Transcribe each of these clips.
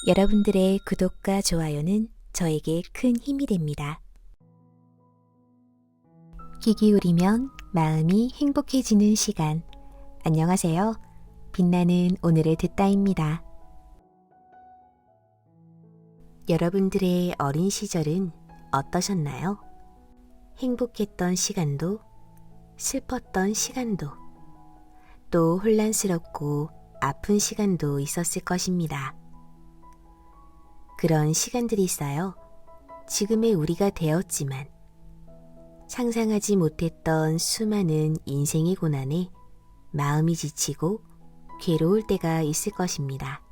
여러분들의 구독과 좋아요는 저에게 큰 힘이 됩니다. 귀 기울이면 마음이 행복해지는 시간. 안녕하세요. 빛나는 오늘을 듣다입니다. 여러분들의 어린 시절은 어떠셨나요? 행복했던 시간도, 슬펐던 시간도, 또 혼란스럽고 아픈 시간도 있었을 것입니다. 그런 시간들이 쌓여 지금의 우리가 되었지만 상상하지 못했던 수많은 인생의 고난에 마음이 지치고 괴로울 때가 있을 것입니다.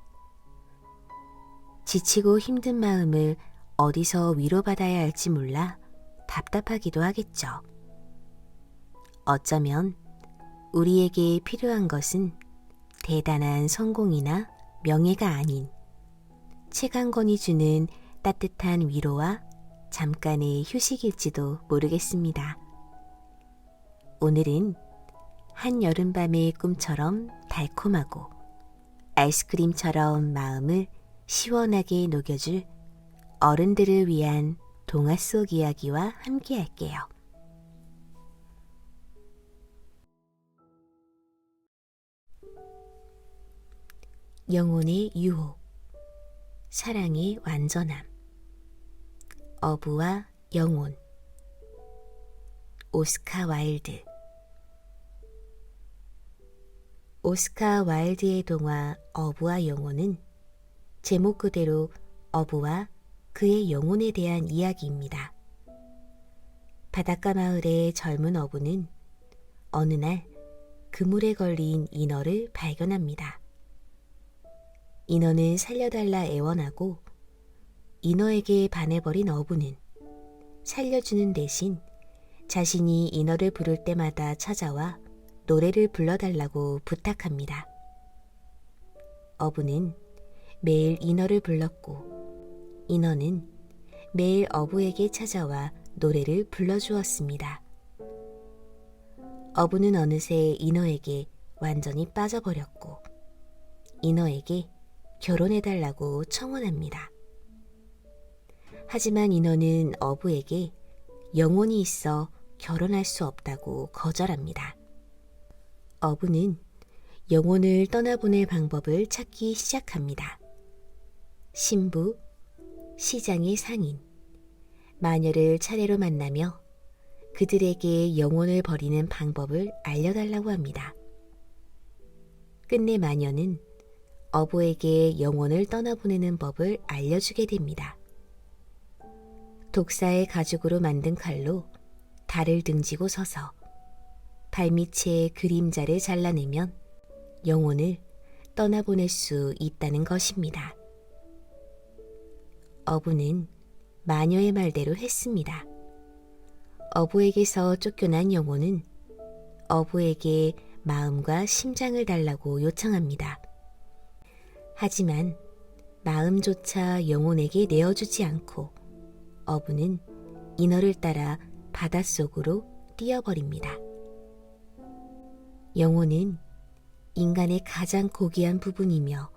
지치고 힘든 마음을 어디서 위로받아야 할지 몰라 답답하기도 하겠죠. 어쩌면 우리에게 필요한 것은 대단한 성공이나 명예가 아닌 책 한 권이 주는 따뜻한 위로와 잠깐의 휴식일지도 모르겠습니다. 오늘은 한 여름밤의 꿈처럼 달콤하고 아이스크림처럼 마음을 시원하게 녹여줄 어른들을 위한 동화 속 이야기와 함께 할게요. 영혼의 유혹, 사랑의 완전함, 어부와 영혼, 오스카 와일드. 오스카 와일드의 동화 어부와 영혼은 제목 그대로 어부와 그의 영혼에 대한 이야기입니다. 바닷가 마을의 젊은 어부는 어느 날 그물에 걸린 인어를 발견합니다. 인어는 살려달라 애원하고 인어에게 반해버린 어부는 살려주는 대신 자신이 인어를 부를 때마다 찾아와 노래를 불러달라고 부탁합니다. 어부는 매일 인어를 불렀고 인어는 매일 어부에게 찾아와 노래를 불러주었습니다. 어부는 어느새 인어에게 완전히 빠져버렸고 인어에게 결혼해달라고 청혼합니다. 하지만 인어는 어부에게 영혼이 있어 결혼할 수 없다고 거절합니다. 어부는 영혼을 떠나보낼 방법을 찾기 시작합니다. 신부, 시장의 상인, 마녀를 차례로 만나며 그들에게 영혼을 버리는 방법을 알려달라고 합니다. 끝내 마녀는 어부에게 영혼을 떠나보내는 법을 알려주게 됩니다. 독사의 가죽으로 만든 칼로 달을 등지고 서서 발밑의 그림자를 잘라내면 영혼을 떠나보낼 수 있다는 것입니다. 어부는 마녀의 말대로 했습니다. 어부에게서 쫓겨난 영혼은 어부에게 마음과 심장을 달라고 요청합니다. 하지만 마음조차 영혼에게 내어주지 않고 어부는 인어를 따라 바닷속으로 뛰어버립니다. 영혼은 인간의 가장 고귀한 부분이며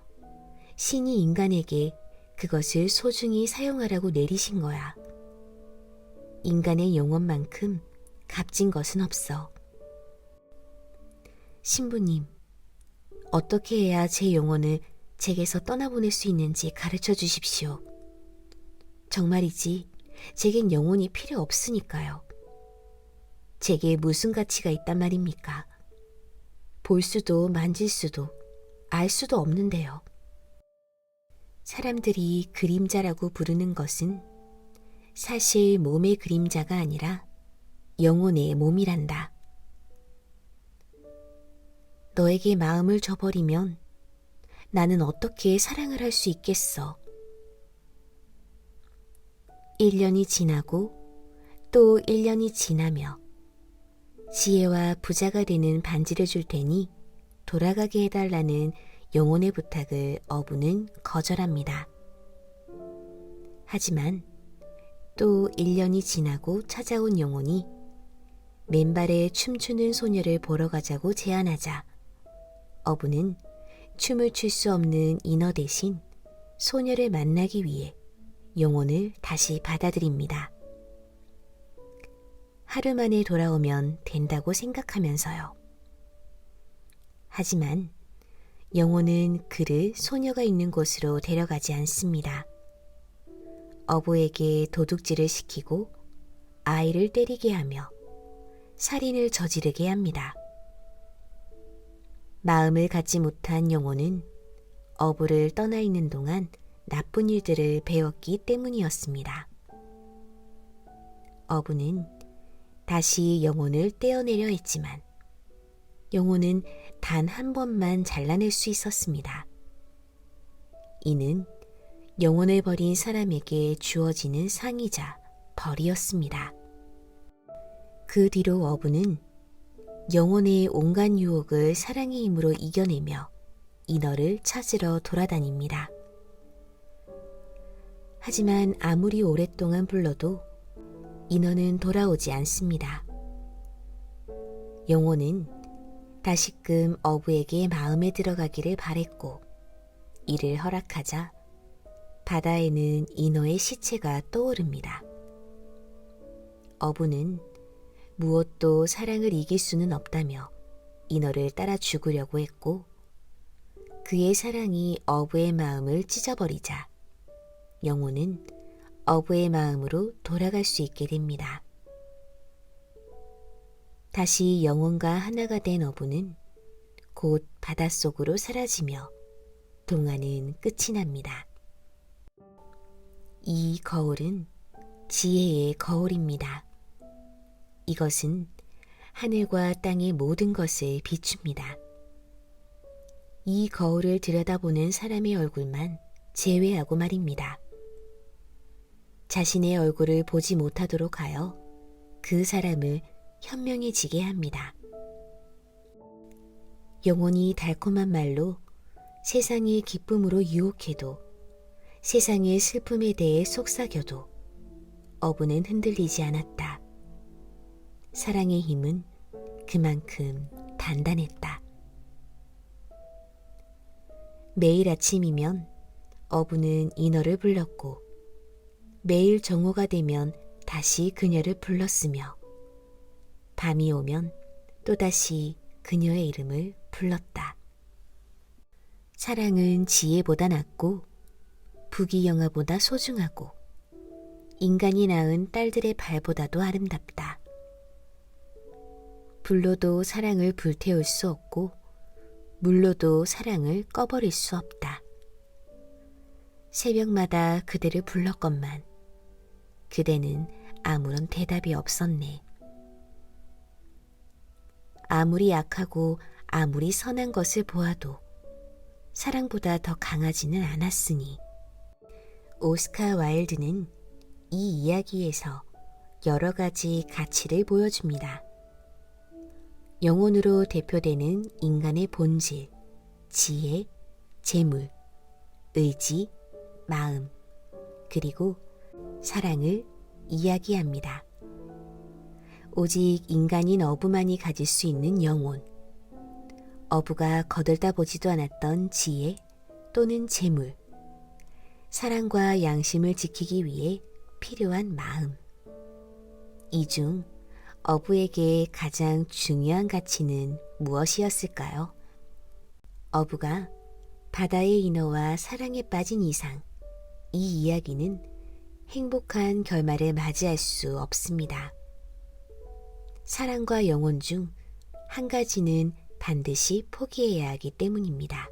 신이 인간에게 그것을 소중히 사용하라고 내리신 거야. 인간의 영혼만큼 값진 것은 없어. 신부님, 어떻게 해야 제 영혼을 제게서 떠나보낼 수 있는지 가르쳐 주십시오. 정말이지 제겐 영혼이 필요 없으니까요. 제게 무슨 가치가 있단 말입니까? 볼 수도 만질 수도 알 수도 없는데요. 사람들이 그림자라고 부르는 것은 사실 몸의 그림자가 아니라 영혼의 몸이란다. 너에게 마음을 줘버리면 나는 어떻게 사랑을 할 수 있겠어? 1년이 지나고 또 1년이 지나며 지혜와 부자가 되는 반지를 줄 테니 돌아가게 해달라는 영혼의 부탁을 어부는 거절합니다. 하지만 또 1년이 지나고 찾아온 영혼이 맨발에 춤추는 소녀를 보러 가자고 제안하자 어부는 춤을 출 수 없는 인어 대신 소녀를 만나기 위해 영혼을 다시 받아들입니다. 하루 만에 돌아오면 된다고 생각하면서요. 하지만 영혼은 그를 소녀가 있는 곳으로 데려가지 않습니다. 어부에게 도둑질을 시키고 아이를 때리게 하며 살인을 저지르게 합니다. 마음을 갖지 못한 영혼은 어부를 떠나 있는 동안 나쁜 일들을 배웠기 때문이었습니다. 어부는 다시 영혼을 떼어내려 했지만 영혼은 단 한 번만 잘라낼 수 있었습니다. 이는 영혼을 버린 사람에게 주어지는 상이자 벌이었습니다. 그 뒤로 어부는 영혼의 온갖 유혹을 사랑의 힘으로 이겨내며 인어를 찾으러 돌아다닙니다. 하지만 아무리 오랫동안 불러도 인어는 돌아오지 않습니다. 영혼은 다시금 어부에게 마음에 들어가기를 바랬고 이를 허락하자 바다에는 인어의 시체가 떠오릅니다. 어부는 무엇도 사랑을 이길 수는 없다며 인어를 따라 죽으려고 했고 그의 사랑이 어부의 마음을 찢어버리자 영혼은 어부의 마음으로 돌아갈 수 있게 됩니다. 다시 영혼과 하나가 된 어부는 곧 바닷속으로 사라지며 동화는 끝이 납니다. 이 거울은 지혜의 거울입니다. 이것은 하늘과 땅의 모든 것을 비춥니다. 이 거울을 들여다보는 사람의 얼굴만 제외하고 말입니다. 자신의 얼굴을 보지 못하도록 하여 그 사람을 현명해지게 합니다. 영혼이 달콤한 말로 세상의 기쁨으로 유혹해도 세상의 슬픔에 대해 속삭여도 어부는 흔들리지 않았다. 사랑의 힘은 그만큼 단단했다. 매일 아침이면 어부는 인어를 불렀고 매일 정오가 되면 다시 그녀를 불렀으며 밤이 오면 또다시 그녀의 이름을 불렀다. 사랑은 지혜보다 낫고 부귀영화보다 소중하고 인간이 낳은 딸들의 발보다도 아름답다. 불로도 사랑을 불태울 수 없고 물로도 사랑을 꺼버릴 수 없다. 새벽마다 그대를 불렀건만 그대는 아무런 대답이 없었네. 아무리 약하고 아무리 선한 것을 보아도 사랑보다 더 강하지는 않았으니 오스카 와일드는 이 이야기에서 여러 가지 가치를 보여줍니다. 영혼으로 대표되는 인간의 본질, 지혜, 재물, 의지, 마음, 그리고 사랑을 이야기합니다. 오직 인간인 어부만이 가질 수 있는 영혼, 어부가 거들다 보지도 않았던 지혜 또는 재물, 사랑과 양심을 지키기 위해 필요한 마음. 이 중 어부에게 가장 중요한 가치는 무엇이었을까요? 어부가 바다의 인어와 사랑에 빠진 이상 이 이야기는 행복한 결말을 맞이할 수 없습니다. 사랑과 영혼 중 한 가지는 반드시 포기해야 하기 때문입니다.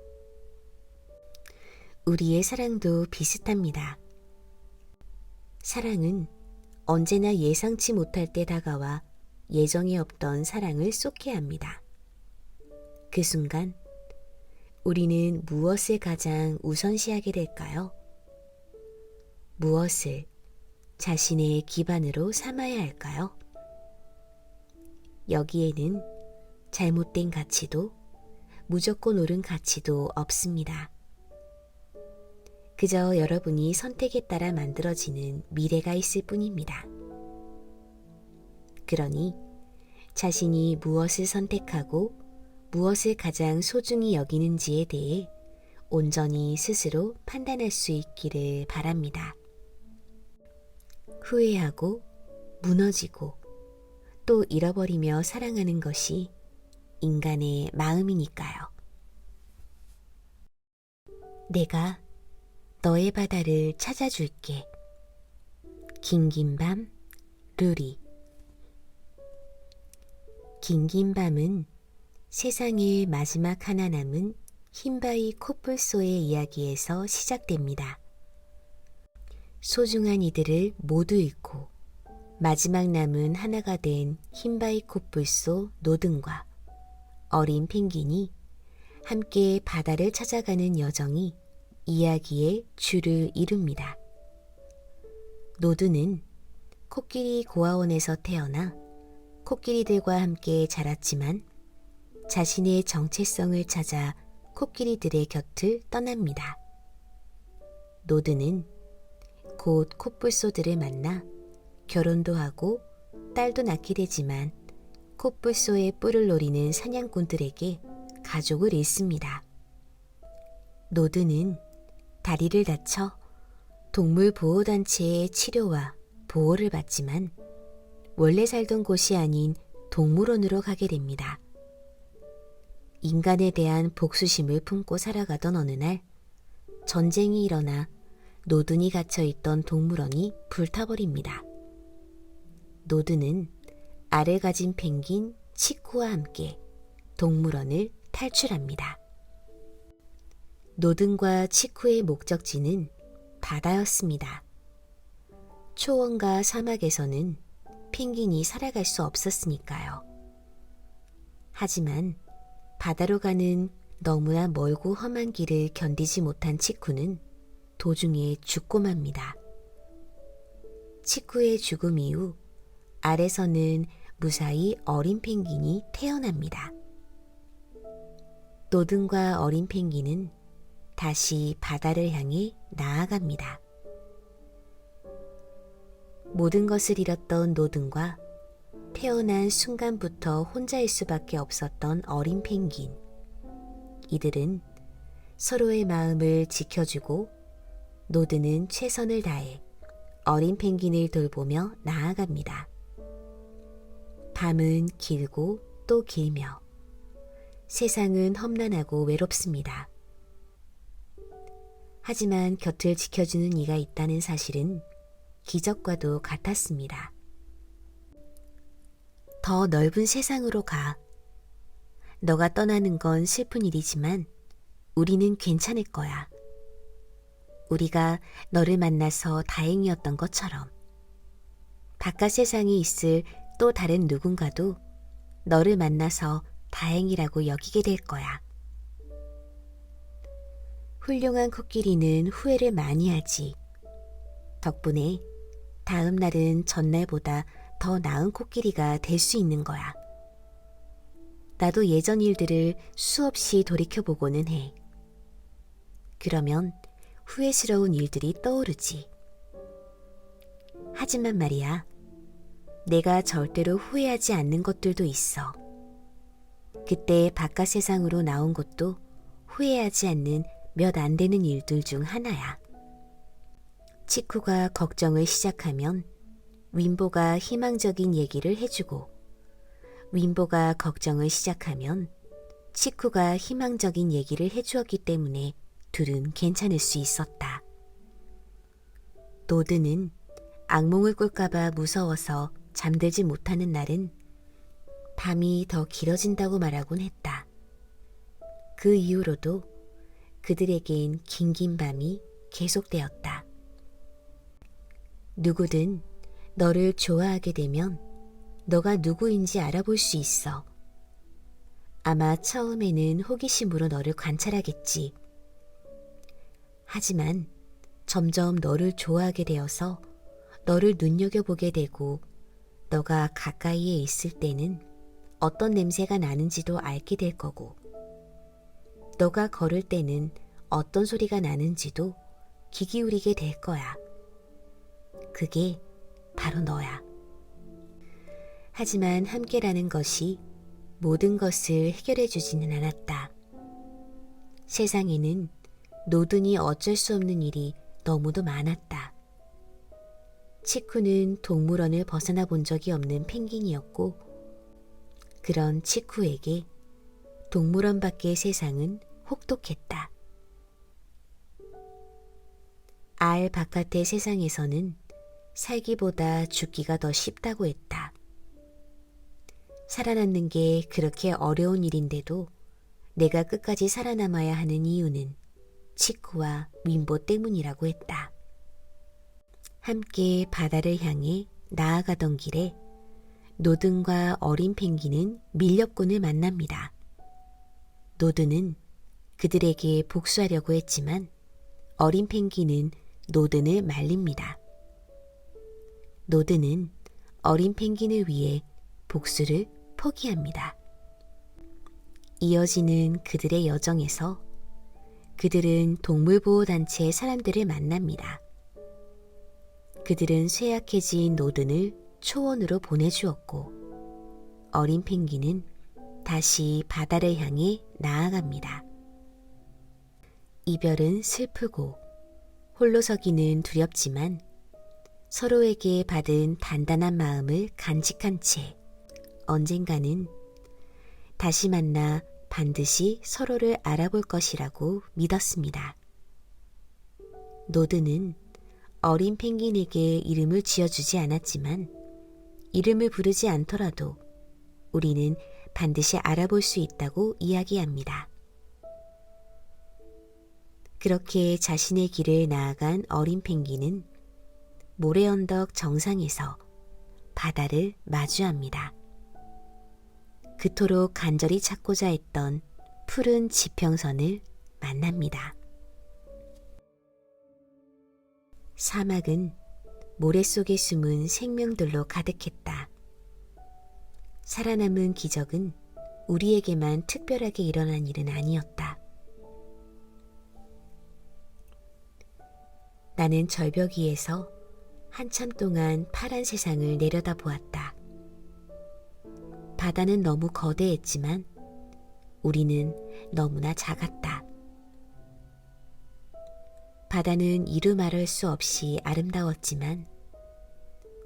우리의 사랑도 비슷합니다. 사랑은 언제나 예상치 못할 때 다가와 예정에 없던 사랑을 쏟게 합니다. 그 순간 우리는 무엇을 가장 우선시하게 될까요? 무엇을 자신의 기반으로 삼아야 할까요? 여기에는 잘못된 가치도 무조건 옳은 가치도 없습니다. 그저 여러분이 선택에 따라 만들어지는 미래가 있을 뿐입니다. 그러니 자신이 무엇을 선택하고 무엇을 가장 소중히 여기는지에 대해 온전히 스스로 판단할 수 있기를 바랍니다. 후회하고 무너지고 또 잃어버리며 사랑하는 것이 인간의 마음이니까요. 내가 너의 바다를 찾아줄게. 긴긴 밤, 루리. 긴긴 밤은 세상의 마지막 하나 남은 흰바위 코뿔소의 이야기에서 시작됩니다. 소중한 이들을 모두 잃고 마지막 남은 하나가 된 흰바위 코뿔소 노든과 어린 펭귄이 함께 바다를 찾아가는 여정이 이야기의 주를 이룹니다. 노드는 코끼리 고아원에서 태어나 코끼리들과 함께 자랐지만 자신의 정체성을 찾아 코끼리들의 곁을 떠납니다. 노드는 곧 코뿔소들을 만나 결혼도 하고 딸도 낳게 되지만 코뿔소의 뿔을 노리는 사냥꾼들에게 가족을 잃습니다. 노드는 다리를 다쳐 동물보호단체의 치료와 보호를 받지만 원래 살던 곳이 아닌 동물원으로 가게 됩니다. 인간에 대한 복수심을 품고 살아가던 어느 날 전쟁이 일어나 노든이 갇혀있던 동물원이 불타버립니다. 노드는 알을 가진 펭귄 치쿠와 함께 동물원을 탈출합니다. 노든과 치쿠의 목적지는 바다였습니다. 초원과 사막에서는 펭귄이 살아갈 수 없었으니까요. 하지만 바다로 가는 너무나 멀고 험한 길을 견디지 못한 치쿠는 도중에 죽고 맙니다. 치쿠의 죽음 이후 알에서는 무사히 어린 펭귄이 태어납니다. 노든과 어린 펭귄은 다시 바다를 향해 나아갑니다. 모든 것을 잃었던 노든과 태어난 순간부터 혼자일 수밖에 없었던 어린 펭귄. 이들은 서로의 마음을 지켜주고 노드는 최선을 다해 어린 펭귄을 돌보며 나아갑니다. 밤은 길고 또 길며 세상은 험난하고 외롭습니다. 하지만 곁을 지켜주는 이가 있다는 사실은 기적과도 같았습니다. 더 넓은 세상으로 가. 너가 떠나는 건 슬픈 일이지만 우리는 괜찮을 거야. 우리가 너를 만나서 다행이었던 것처럼 바깥 세상에 있을 또 다른 누군가도 너를 만나서 다행이라고 여기게 될 거야. 훌륭한 코끼리는 후회를 많이 하지. 덕분에 다음 날은 전날보다 더 나은 코끼리가 될 수 있는 거야. 나도 예전 일들을 수없이 돌이켜보고는 해. 그러면 후회스러운 일들이 떠오르지. 하지만 말이야, 내가 절대로 후회하지 않는 것들도 있어. 그때 바깥 세상으로 나온 것도 후회하지 않는 몇 안 되는 일들 중 하나야. 치쿠가 걱정을 시작하면 윈보가 희망적인 얘기를 해주고, 윈보가 걱정을 시작하면 치쿠가 희망적인 얘기를 해주었기 때문에 둘은 괜찮을 수 있었다. 노드는 악몽을 꿀까봐 무서워서 잠들지 못하는 날은 밤이 더 길어진다고 말하곤 했다. 그 이후로도 그들에겐 긴긴 밤이 계속되었다. 누구든 너를 좋아하게 되면 너가 누구인지 알아볼 수 있어. 아마 처음에는 호기심으로 너를 관찰하겠지. 하지만 점점 너를 좋아하게 되어서 너를 눈여겨보게 되고 너가 가까이에 있을 때는 어떤 냄새가 나는지도 알게 될 거고 너가 걸을 때는 어떤 소리가 나는지도 귀 기울이게 될 거야. 그게 바로 너야. 하지만 함께라는 것이 모든 것을 해결해 주지는 않았다. 세상에는 노든이 어쩔 수 없는 일이 너무도 많았다. 치쿠는 동물원을 벗어나 본 적이 없는 펭귄이었고 그런 치쿠에게 동물원 밖의 세상은 혹독했다. 알 바깥의 세상에서는 살기보다 죽기가 더 쉽다고 했다. 살아남는 게 그렇게 어려운 일인데도 내가 끝까지 살아남아야 하는 이유는 치쿠와 윈보 때문이라고 했다. 함께 바다를 향해 나아가던 길에 노든과 어린 펭귄은 밀렵꾼을 만납니다. 노든은 그들에게 복수하려고 했지만 어린 펭귄은 노든을 말립니다. 노든은 어린 펭귄을 위해 복수를 포기합니다. 이어지는 그들의 여정에서 그들은 동물보호단체의 사람들을 만납니다. 그들은 쇠약해진 노든을 초원으로 보내주었고 어린 펭귄은 다시 바다를 향해 나아갑니다. 이별은 슬프고 홀로 서기는 두렵지만 서로에게 받은 단단한 마음을 간직한 채 언젠가는 다시 만나 반드시 서로를 알아볼 것이라고 믿었습니다. 노드는 어린 펭귄에게 이름을 지어주지 않았지만 이름을 부르지 않더라도 우리는 반드시 알아볼 수 있다고 이야기합니다. 그렇게 자신의 길을 나아간 어린 펭귄은 모래 언덕 정상에서 바다를 마주합니다. 그토록 간절히 찾고자 했던 푸른 지평선을 만납니다. 사막은 모래 속에 숨은 생명들로 가득했다. 살아남은 기적은 우리에게만 특별하게 일어난 일은 아니었다. 나는 절벽 위에서 한참 동안 파란 세상을 내려다보았다. 바다는 너무 거대했지만 우리는 너무나 작았다. 바다는 이루 말할 수 없이 아름다웠지만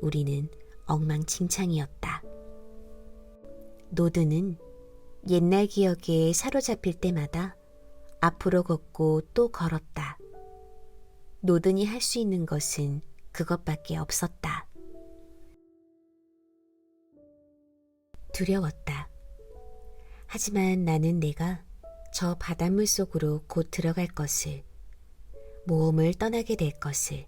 우리는 엉망진창이었다. 노드는 옛날 기억에 사로잡힐 때마다 앞으로 걷고 또 걸었다. 노든이 할 수 있는 것은 그것밖에 없었다. 두려웠다. 하지만 나는 내가 저 바닷물 속으로 곧 들어갈 것을, 모험을 떠나게 될 것을,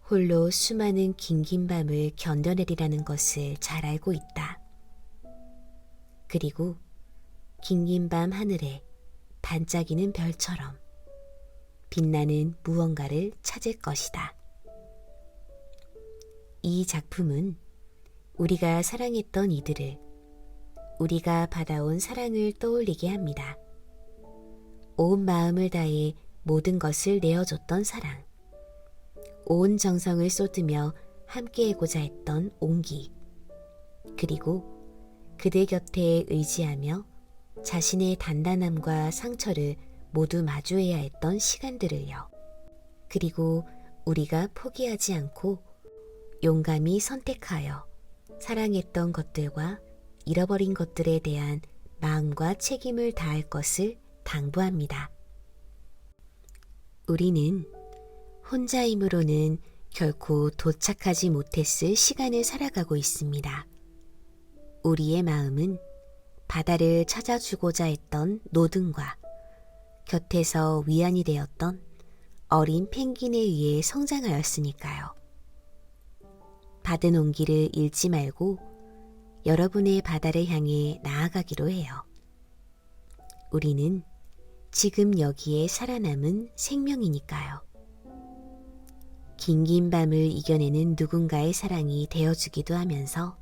홀로 수많은 긴긴 밤을 견뎌내리라는 것을 잘 알고 있다. 그리고 긴긴 밤 하늘에 반짝이는 별처럼 빛나는 무언가를 찾을 것이다. 이 작품은 우리가 사랑했던 이들을, 우리가 받아온 사랑을 떠올리게 합니다. 온 마음을 다해 모든 것을 내어줬던 사랑, 온 정성을 쏟으며 함께하고자 했던 온기, 그리고 그들 곁에 의지하며 자신의 단단함과 상처를 모두 마주해야 했던 시간들을요. 그리고 우리가 포기하지 않고 용감히 선택하여 사랑했던 것들과 잃어버린 것들에 대한 마음과 책임을 다할 것을 당부합니다. 우리는 혼자 힘으로는 결코 도착하지 못했을 시간을 살아가고 있습니다. 우리의 마음은 바다를 찾아주고자 했던 노든과 곁에서 위안이 되었던 어린 펭귄에 의해 성장하였으니까요. 받은 온기를 잃지 말고 여러분의 바다를 향해 나아가기로 해요. 우리는 지금 여기에 살아남은 생명이니까요. 긴긴 밤을 이겨내는 누군가의 사랑이 되어주기도 하면서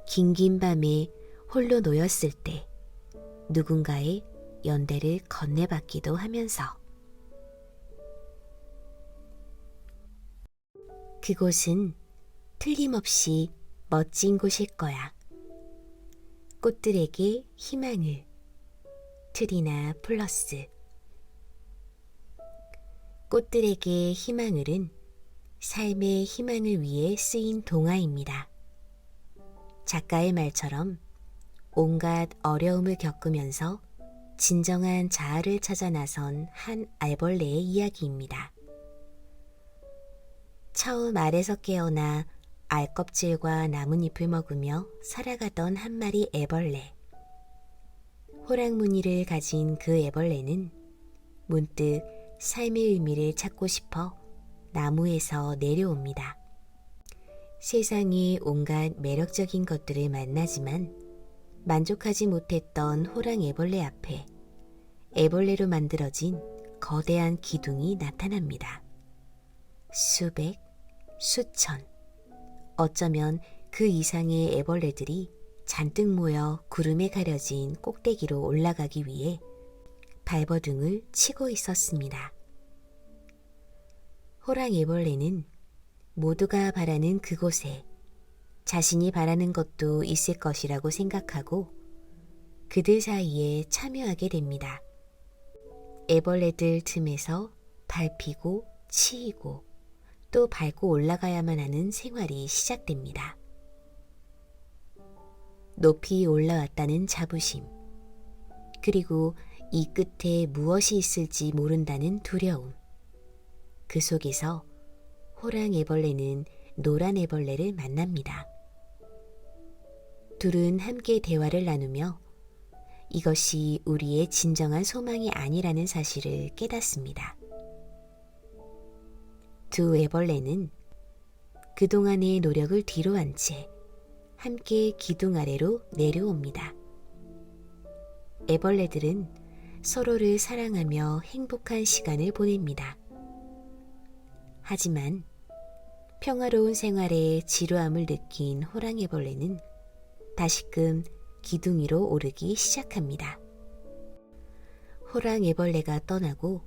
긴긴 밤에 홀로 놓였을 때 누군가의 연대를 건네받기도 하면서 그곳은 틀림없이 멋진 곳일 거야. 꽃들에게 희망을, 트리나 플러스. 꽃들에게 희망을은 삶의 희망을 위해 쓰인 동화입니다. 작가의 말처럼 온갖 어려움을 겪으면서 진정한 자아를 찾아 나선 한 애벌레의 이야기입니다. 처음 알에서 깨어나 알껍질과 나뭇잎을 먹으며 살아가던 한 마리 애벌레. 호랑무늬를 가진 그 애벌레는 문득 삶의 의미를 찾고 싶어 나무에서 내려옵니다. 세상의 온갖 매력적인 것들을 만나지만 만족하지 못했던 호랑애벌레 앞에 애벌레로 만들어진 거대한 기둥이 나타납니다. 수백, 수천, 어쩌면 그 이상의 애벌레들이 잔뜩 모여 구름에 가려진 꼭대기로 올라가기 위해 발버둥을 치고 있었습니다. 호랑애벌레는 모두가 바라는 그곳에 자신이 바라는 것도 있을 것이라고 생각하고 그들 사이에 참여하게 됩니다. 애벌레들 틈에서 밟히고 치이고 또 밟고 올라가야만 하는 생활이 시작됩니다. 높이 올라왔다는 자부심, 그리고 이 끝에 무엇이 있을지 모른다는 두려움. 그 속에서 호랑애벌레는 노란애벌레를 만납니다. 둘은 함께 대화를 나누며 이것이 우리의 진정한 소망이 아니라는 사실을 깨닫습니다. 두 애벌레는 그동안의 노력을 뒤로 한 채 함께 기둥 아래로 내려옵니다. 애벌레들은 서로를 사랑하며 행복한 시간을 보냅니다. 하지만 평화로운 생활에 지루함을 느낀 호랑애벌레는 다시금 기둥 위로 오르기 시작합니다. 호랑애벌레가 떠나고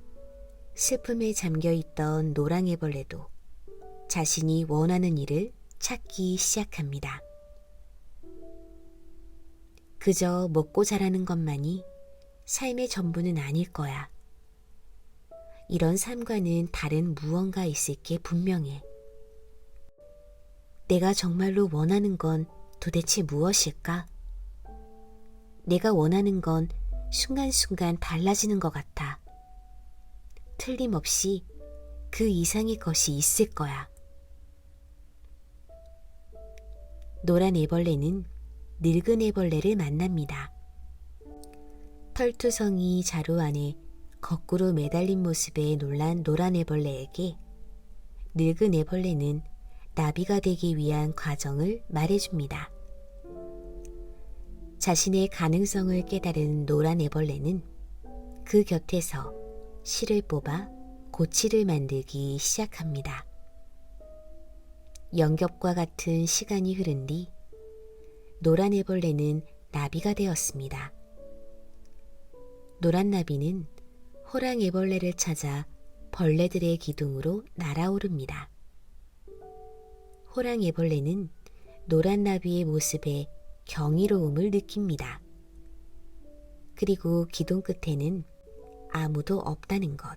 슬픔에 잠겨있던 노랑애벌레도 자신이 원하는 일을 찾기 시작합니다. 그저 먹고 자라는 것만이 삶의 전부는 아닐 거야. 이런 삶과는 다른 무언가 있을 게 분명해. 내가 정말로 원하는 건 도대체 무엇일까? 내가 원하는 건 순간순간 달라지는 것 같아. 틀림없이 그 이상의 것이 있을 거야. 노란 애벌레는 늙은 애벌레를 만납니다. 털투성이 자루 안에 거꾸로 매달린 모습에 놀란 노란 애벌레에게 늙은 애벌레는 나비가 되기 위한 과정을 말해줍니다. 자신의 가능성을 깨달은 노란 애벌레는 그 곁에서 실을 뽑아 고치를 만들기 시작합니다. 영겹과 같은 시간이 흐른 뒤 노란 애벌레는 나비가 되었습니다. 노란 나비는 호랑 애벌레를 찾아 벌레들의 기둥으로 날아오릅니다. 호랑 애벌레는 노란 나비의 모습에 경이로움을 느낍니다. 그리고 기둥 끝에는 아무도 없다는 것.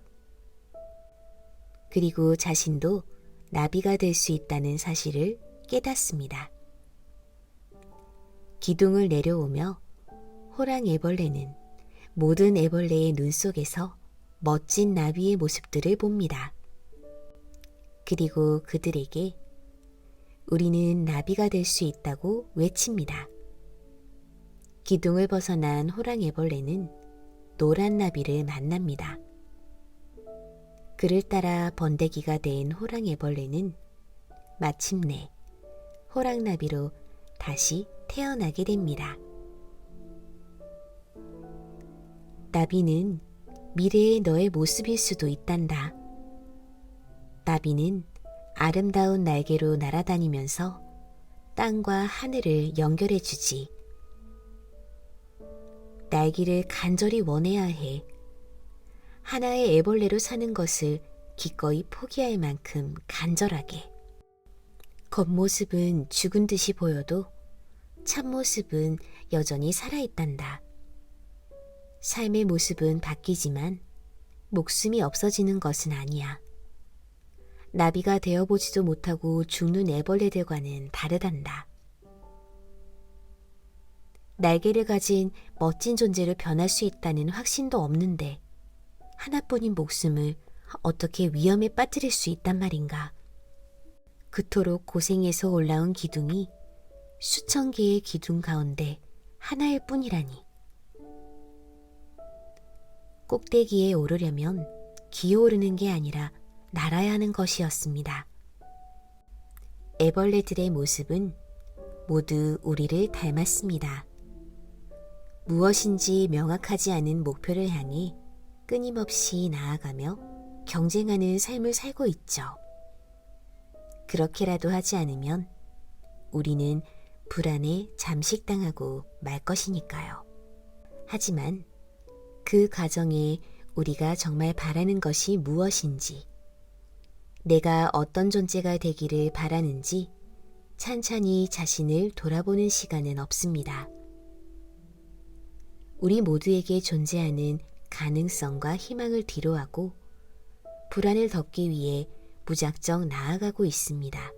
그리고 자신도 나비가 될 수 있다는 사실을 깨닫습니다. 기둥을 내려오며 호랑 애벌레는 모든 애벌레의 눈 속에서 멋진 나비의 모습들을 봅니다. 그리고 그들에게 우리는 나비가 될 수 있다고 외칩니다. 기둥을 벗어난 호랑 애벌레는 노란 나비를 만납니다. 그를 따라 번데기가 된 호랑 애벌레는 마침내 호랑 나비로 다시 태어나게 됩니다. 나비는 미래의 너의 모습일 수도 있단다. 나비는 아름다운 날개로 날아다니면서 땅과 하늘을 연결해 주지. 날기를 간절히 원해야 해. 하나의 애벌레로 사는 것을 기꺼이 포기할 만큼 간절하게. 겉모습은 죽은 듯이 보여도 참모습은 여전히 살아있단다. 삶의 모습은 바뀌지만 목숨이 없어지는 것은 아니야. 나비가 되어보지도 못하고 죽는 애벌레들과는 다르단다. 날개를 가진 멋진 존재로 변할 수 있다는 확신도 없는데 하나뿐인 목숨을 어떻게 위험에 빠뜨릴 수 있단 말인가. 그토록 고생해서 올라온 기둥이 수천 개의 기둥 가운데 하나일 뿐이라니. 꼭대기에 오르려면 기어오르는 게 아니라 날아야 하는 것이었습니다. 애벌레들의 모습은 모두 우리를 닮았습니다. 무엇인지 명확하지 않은 목표를 향해 끊임없이 나아가며 경쟁하는 삶을 살고 있죠. 그렇게라도 하지 않으면 우리는 불안에 잠식당하고 말 것이니까요. 하지만 그 과정에 우리가 정말 바라는 것이 무엇인지, 내가 어떤 존재가 되기를 바라는지 찬찬히 자신을 돌아보는 시간은 없습니다. 우리 모두에게 존재하는 가능성과 희망을 뒤로하고 불안을 덮기 위해 무작정 나아가고 있습니다.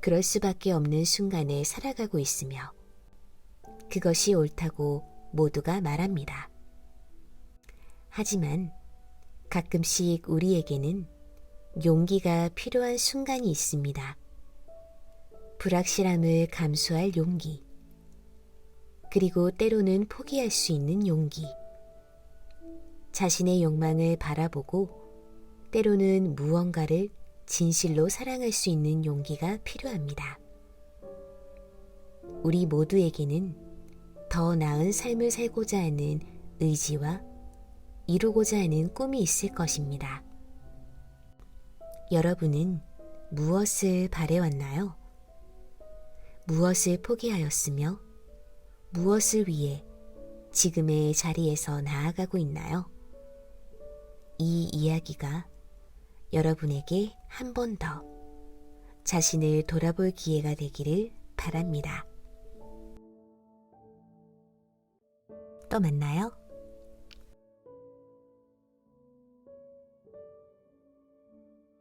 그럴 수밖에 없는 순간에 살아가고 있으며 그것이 옳다고 모두가 말합니다. 하지만 가끔씩 우리에게는 용기가 필요한 순간이 있습니다. 불확실함을 감수할 용기, 그리고 때로는 포기할 수 있는 용기, 자신의 욕망을 바라보고 때로는 무언가를 진실로 사랑할 수 있는 용기가 필요합니다. 우리 모두에게는 더 나은 삶을 살고자 하는 의지와 이루고자 하는 꿈이 있을 것입니다. 여러분은 무엇을 바래왔나요? 무엇을 포기하였으며 무엇을 위해 지금의 자리에서 나아가고 있나요? 이 이야기가 여러분에게 한 번 더 자신을 돌아볼 기회가 되기를 바랍니다. 또 만나요.